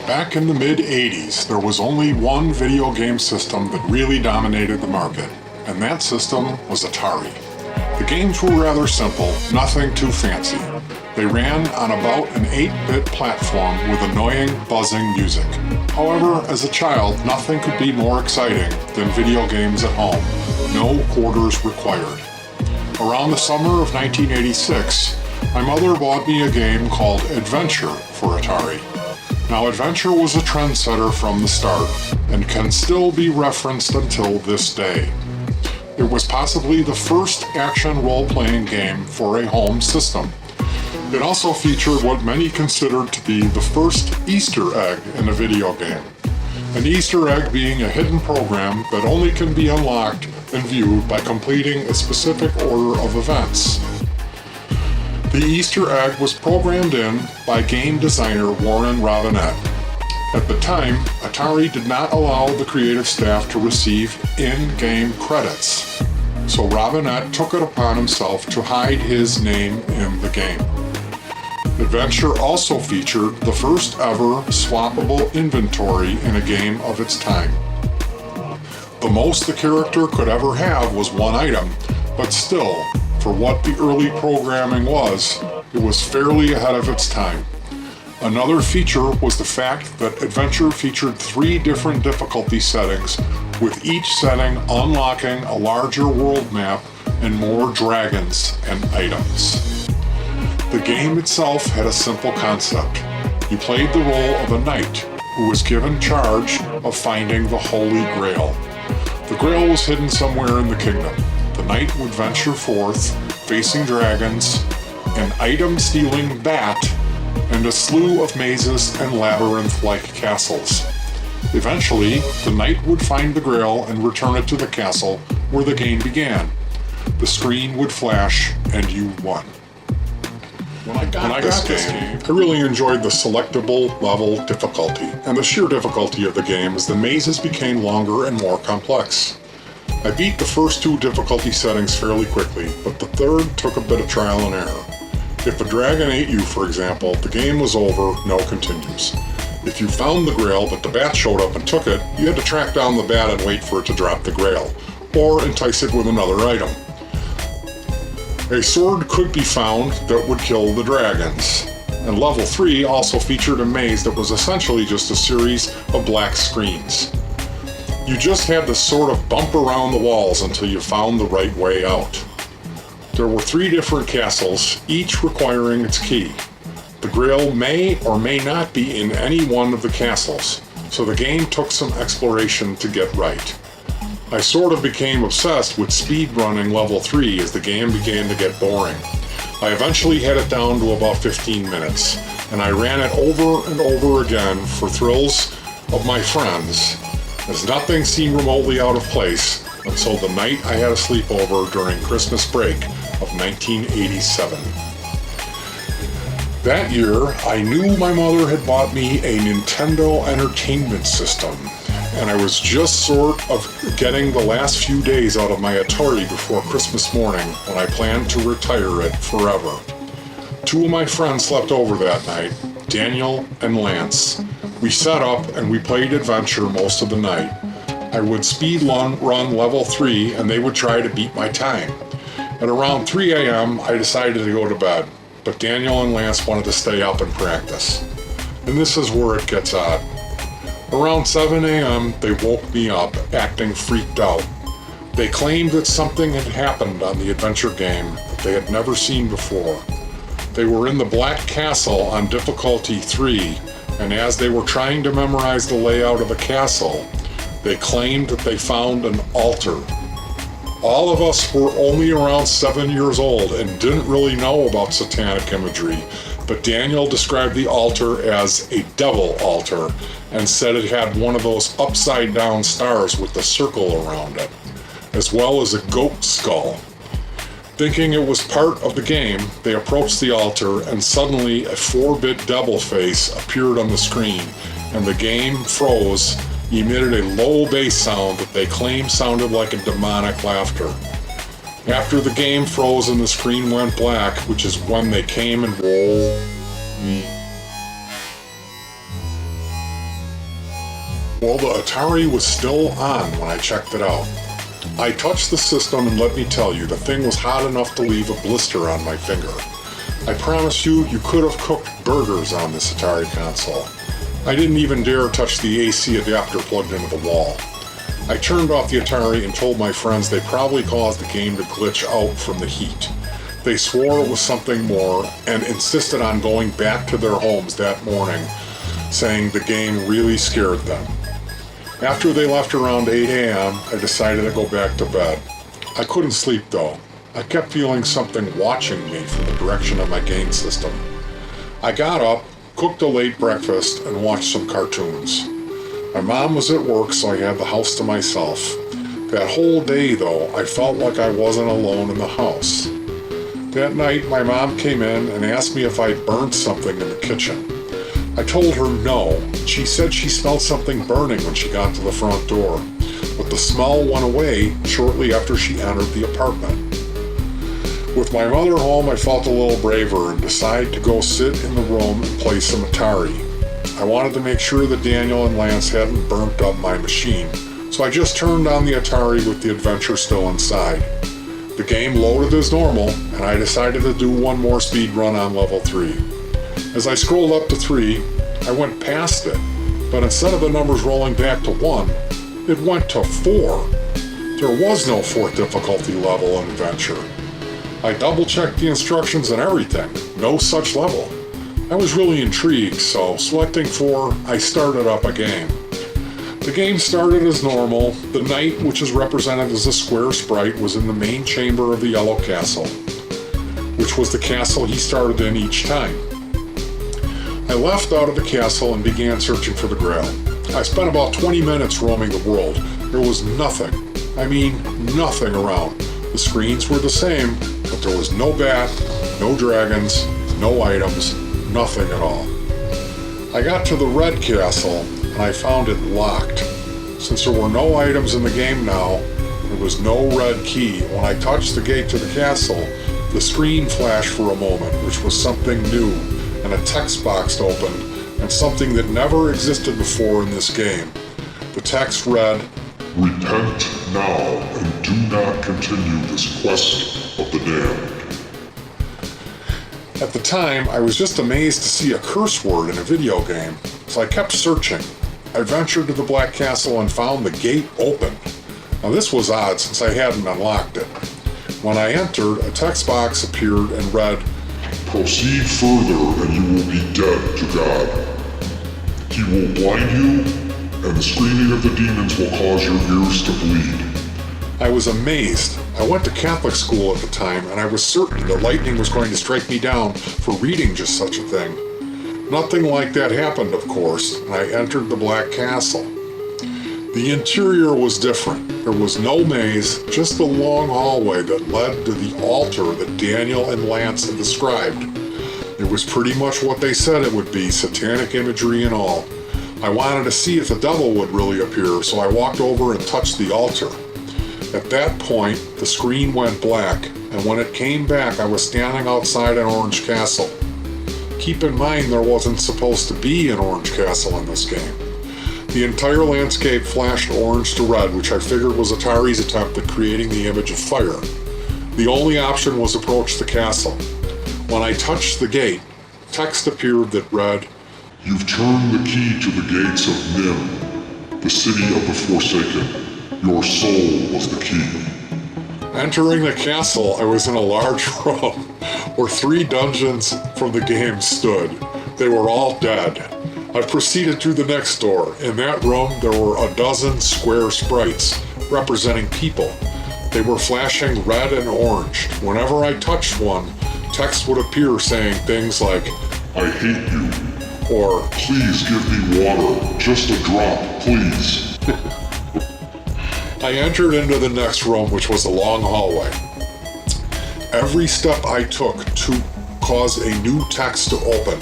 Back in the mid-'80s, there was only one video game system that really dominated the market, and that system was Atari. The games were rather simple, nothing too fancy. They ran on about an 8-bit platform with annoying, buzzing music. However, as a child, nothing could be more exciting than video games at home. No quarters required. Around the summer of 1986, my mother bought me a game called Adventure for Atari. Now, Adventure was a trendsetter from the start, and can still be referenced until this day. It was possibly the first action role-playing game for a home system. It also featured what many considered to be the first Easter egg in a video game. An Easter egg being a hidden program that only can be unlocked and viewed by completing a specific order of events. The Easter egg was programmed in by game designer Warren Robinette. At the time, Atari did not allow the creative staff to receive in-game credits, so Robinette took it upon himself to hide his name in the game. Adventure also featured the first ever swappable inventory in a game of its time. The most the character could ever have was one item, but still, for what the early programming was, it was fairly ahead of its time. Another feature was the fact that Adventure featured 3 different difficulty settings, with each setting unlocking a larger world map and more dragons and items. The game itself had a simple concept. You played the role of a knight who was given charge of finding the Holy Grail. The Grail was hidden somewhere in the kingdom. The knight would venture forth, facing dragons, an item-stealing bat, and a slew of mazes and labyrinth-like castles. Eventually, the knight would find the Grail and return it to the castle where the game began. The screen would flash, and you won. When I got this game, I really enjoyed the selectable level difficulty, and the sheer difficulty of the game as the mazes became longer and more complex. I beat the first 2 difficulty settings fairly quickly, but the third took a bit of trial and error. If a dragon ate you, for example, the game was over, no continues. If you found the Grail but the bat showed up and took it, you had to track down the bat and wait for it to drop the Grail, or entice it with another item. A sword could be found that would kill the dragons, and level 3 also featured a maze that was essentially just a series of black screens. You just had to sort of bump around the walls until you found the right way out. There were 3 different castles, each requiring its key. The Grail may or may not be in any one of the castles, so the game took some exploration to get right. I sort of became obsessed with speedrunning level 3 as the game began to get boring. I eventually had it down to about 15 minutes, and I ran it over and over again for thrills of my friends, as nothing seemed remotely out of place until the night I had a sleepover during Christmas break of 1987. That year, I knew my mother had bought me a Nintendo Entertainment System, and I was just sort of getting the last few days out of my Atari before Christmas morning when I planned to retire it forever. 2 of my friends slept over that night, Daniel and Lance. We set up and we played Adventure most of the night. I would speed run level 3 and they would try to beat my time. At around 3 a.m. I decided to go to bed, but Daniel and Lance wanted to stay up and practice. And this is where it gets odd. Around 7 a.m. they woke me up, acting freaked out. They claimed that something had happened on the adventure game that they had never seen before. They were in the Black Castle on difficulty 3, and as they were trying to memorize the layout of the castle, they claimed that they found an altar. All of us were only around 7 years old and didn't really know about satanic imagery, but Daniel described the altar as a devil altar and said it had one of those upside-down stars with the circle around it, as well as a goat skull. Thinking it was part of the game, they approached the altar and suddenly a 4-bit devil face appeared on the screen, and the game froze, emitted a low bass sound that they claimed sounded like a demonic laughter. After the game froze and the screen went black, which is when they came and rolled me. Well, the Atari was still on when I checked it out. I touched the system, and let me tell you, the thing was hot enough to leave a blister on my finger. I promise you, you could have cooked burgers on this Atari console. I didn't even dare touch the AC adapter plugged into the wall. I turned off the Atari and told my friends they probably caused the game to glitch out from the heat. They swore it was something more and insisted on going back to their homes that morning, saying the game really scared them. After they left around 8 a.m., I decided to go back to bed. I couldn't sleep though. I kept feeling something watching me from the direction of my game system. I got up, cooked a late breakfast, and watched some cartoons. My mom was at work, so I had the house to myself. That whole day though, I felt like I wasn't alone in the house. That night, my mom came in and asked me if I'd burned something in the kitchen. I told her no. She said she smelled something burning when she got to the front door, but the smell went away shortly after she entered the apartment. With my mother home, I felt a little braver and decided to go sit in the room and play some Atari. I wanted to make sure that Daniel and Lance hadn't burnt up my machine, so I just turned on the Atari with the adventure still inside. The game loaded as normal, and I decided to do one more speed run on level 3. As I scrolled up to 3, I went past it, but instead of the numbers rolling back to 1, it went to 4. There was no 4th difficulty level in Adventure. I double-checked the instructions and everything, no such level. I was really intrigued, so selecting 4, I started up a game. The game started as normal. The knight, which is represented as a square sprite, was in the main chamber of the Yellow Castle, which was the castle he started in each time. I left out of the castle and began searching for the Grail. I spent about 20 minutes roaming the world. There was nothing. I mean, nothing around. The screens were the same, but there was no bat, no dragons, no items, nothing at all. I got to the Red Castle, and I found it locked. Since there were no items in the game now, there was no red key. When I touched the gate to the castle, the screen flashed for a moment, which was something new, and a text box opened, and something that never existed before in this game. The text read, "Repent now and do not continue this quest of the damned." At the time, I was just amazed to see a curse word in a video game, so I kept searching. I ventured to the Black Castle and found the gate open. Now this was odd since I hadn't unlocked it. When I entered, a text box appeared and read, "Proceed further and you will be dead to God. He will blind you, and the screaming of the demons will cause your ears to bleed." I was amazed. I went to Catholic school at the time, and I was certain that lightning was going to strike me down for reading just such a thing. Nothing like that happened, of course, and I entered the Black Castle. The interior was different. There was no maze, just a long hallway that led to the altar that Daniel and Lance had described. It was pretty much what they said it would be, satanic imagery and all. I wanted to see if the devil would really appear, so I walked over and touched the altar. At that point, the screen went black, and when it came back, I was standing outside an orange castle. Keep in mind there wasn't supposed to be an orange castle in this game. The entire landscape flashed orange to red, which I figured was Atari's attempt at creating the image of fire. The only option was approach the castle. When I touched the gate, text appeared that read, "You've turned the key to the gates of Nim, the city of the Forsaken. Your soul was the key." Entering the castle, I was in a large room where 3 dungeons from the game stood. They were all dead. I proceeded through the next door. In that room, there were a dozen square sprites representing people. They were flashing red and orange. Whenever I touched one, text would appear saying things like, "I hate you," or "Please give me water, just a drop, please." I entered into the next room, which was a long hallway. Every step I took to cause a new text to open.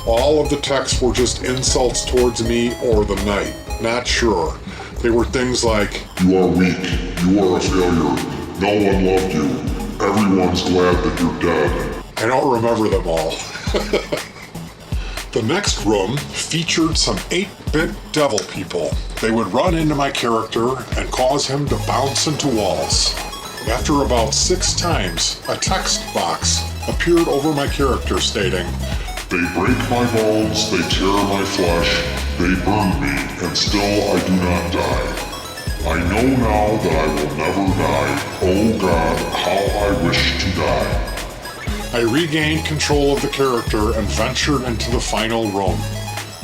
All of the texts were just insults towards me or the knight. Not sure. They were things like, "You are weak. You are a failure. No one loved you. Everyone's glad that you're dead." I don't remember them all. The next room featured some 8-bit devil people. They would run into my character and cause him to bounce into walls. After about 6 times, a text box appeared over my character stating, "They break my bones, they tear my flesh, they burn me, and still I do not die. I know now that I will never die. Oh God, how I wish to die." I regained control of the character and ventured into the final room.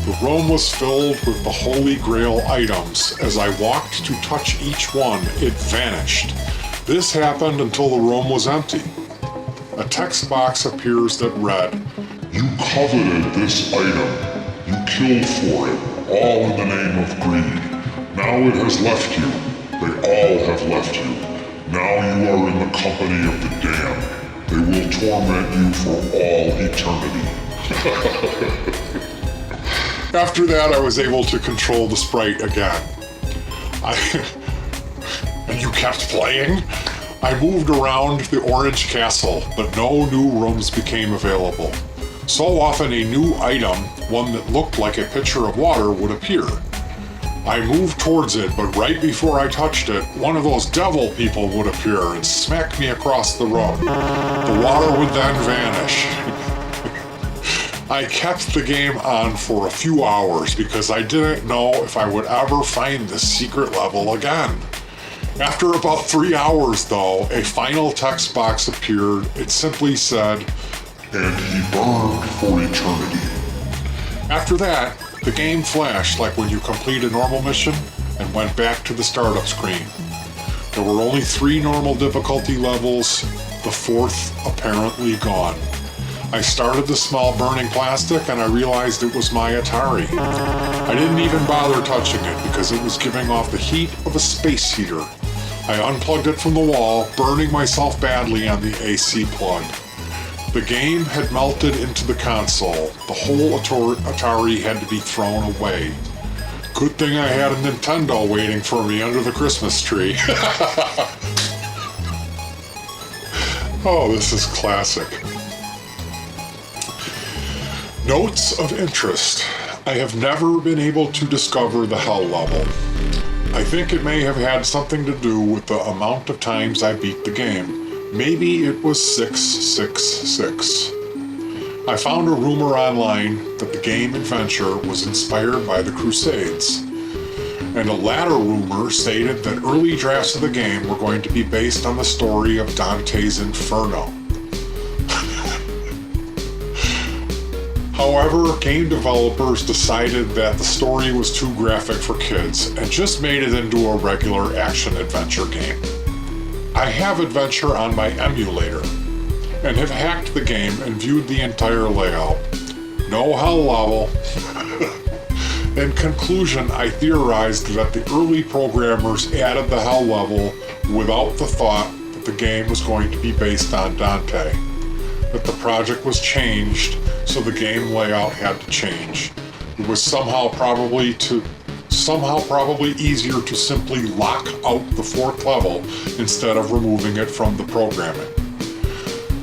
The room was filled with the Holy Grail items. As I walked to touch each one, it vanished. This happened until the room was empty. A text box appears that read, "You coveted this item. You killed for it, all in the name of greed. Now it has left you. They all have left you. Now you are in the company of the damned. They will torment you for all eternity." After that, I was able to control the sprite again. And you kept playing? I moved around the Orange Castle, but no new rooms became available. So often a new item, one that looked like a pitcher of water, would appear. I moved towards it, but right before I touched it, one of those devil people would appear and smack me across the road. The water would then vanish. I kept the game on for a few hours because I didn't know if I would ever find this secret level again. After about 3 hours, though, a final text box appeared. It simply said, "And he burned for eternity." After that, the game flashed like when you complete a normal mission and went back to the startup screen. There were only 3 normal difficulty levels, the 4th apparently gone. I started the small burning plastic and I realized it was my Atari. I didn't even bother touching it because it was giving off the heat of a space heater. I unplugged it from the wall, burning myself badly on the AC plug. The game had melted into the console. The whole Atari had to be thrown away. Good thing I had a Nintendo waiting for me under the Christmas tree. Oh, this is classic. Notes of interest. I have never been able to discover the hell level. I think it may have had something to do with the amount of times I beat the game. Maybe it was 666. I found a rumor online that the game adventure was inspired by the Crusades. And a latter rumor stated that early drafts of the game were going to be based on the story of Dante's Inferno. However, game developers decided that the story was too graphic for kids and just made it into a regular action-adventure game. I have Adventure on my emulator and have hacked the game and viewed the entire layout. No hell level. In conclusion, I theorized that the early programmers added the hell level without the thought that the game was going to be based on Dante. That the project was changed, so the game layout had to change. It was somehow probably easier to simply lock out the 4th level instead of removing it from the programming.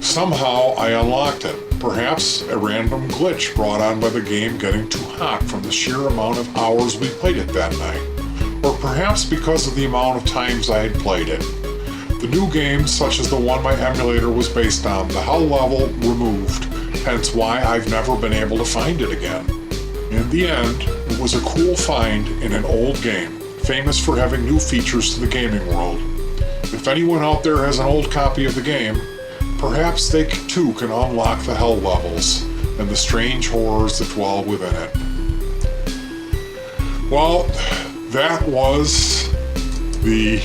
Somehow I unlocked it. Perhaps a random glitch brought on by the game getting too hot from the sheer amount of hours we played it that night. Or perhaps because of the amount of times I had played it. The new games, such as the one my emulator was based on, the hell level removed, hence why I've never been able to find it again. In the end, it was a cool find in an old game, famous for having new features to the gaming world. If anyone out there has an old copy of the game, perhaps they too can unlock the hell levels and the strange horrors that dwell within it. Well, that was the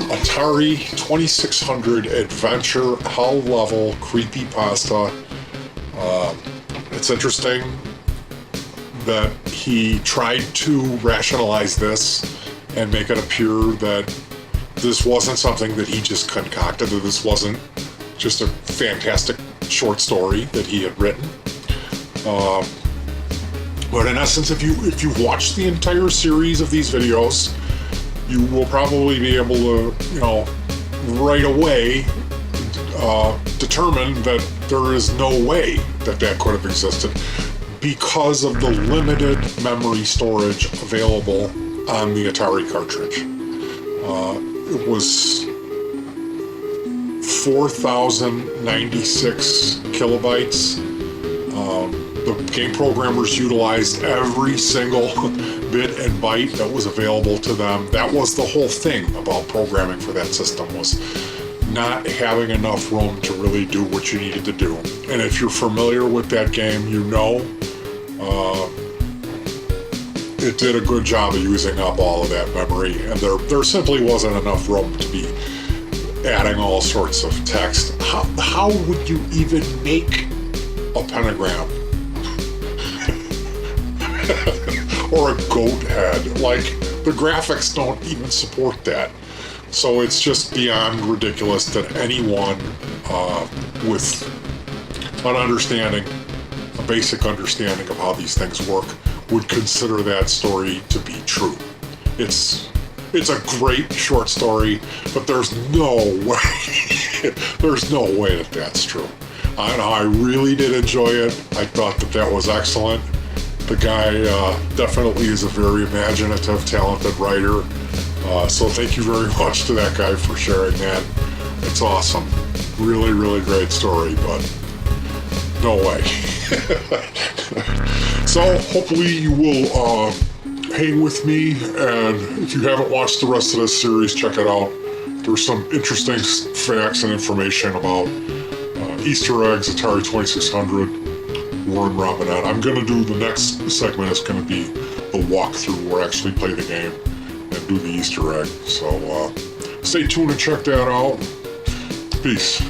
Atari 2600 Adventure Hell Level Creepypasta. It's interesting that he tried to rationalize this and make it appear that this wasn't something that he just concocted, that this wasn't just a fantastic short story that he had written. But in essence, if you watch the entire series of these videos, you will probably be able to, right away determine that there is no way that could have existed because of the limited memory storage available on the Atari cartridge. It was 4,096 kilobytes. The game programmers utilized every single bit and byte that was available to them. That was the whole thing about programming for that system, was not having enough room to really do what you needed to do. And if you're familiar with that game, you know it did a good job of using up all of that memory, and there simply wasn't enough room to be adding all sorts of text. How would you even make a pentagram? Or a goat head? Like, the graphics don't even support that. So it's just beyond ridiculous that anyone with an understanding, a basic understanding of how these things work, would consider that story to be true. It's a great short story, but there's no way, that that's true. I really did enjoy it. I thought that was excellent. The guy definitely is a very imaginative, talented writer. So thank you very much to that guy for sharing that. It's awesome. Really, really great story, but no way. So hopefully you will hang with me, and if you haven't watched the rest of this series, check it out. There's some interesting facts and information about Easter eggs, Atari 2600, Warren Robinette. I'm going to do the next segment. It's going to be the walkthrough where I actually play the game and do the Easter egg. So stay tuned and check that out. Peace.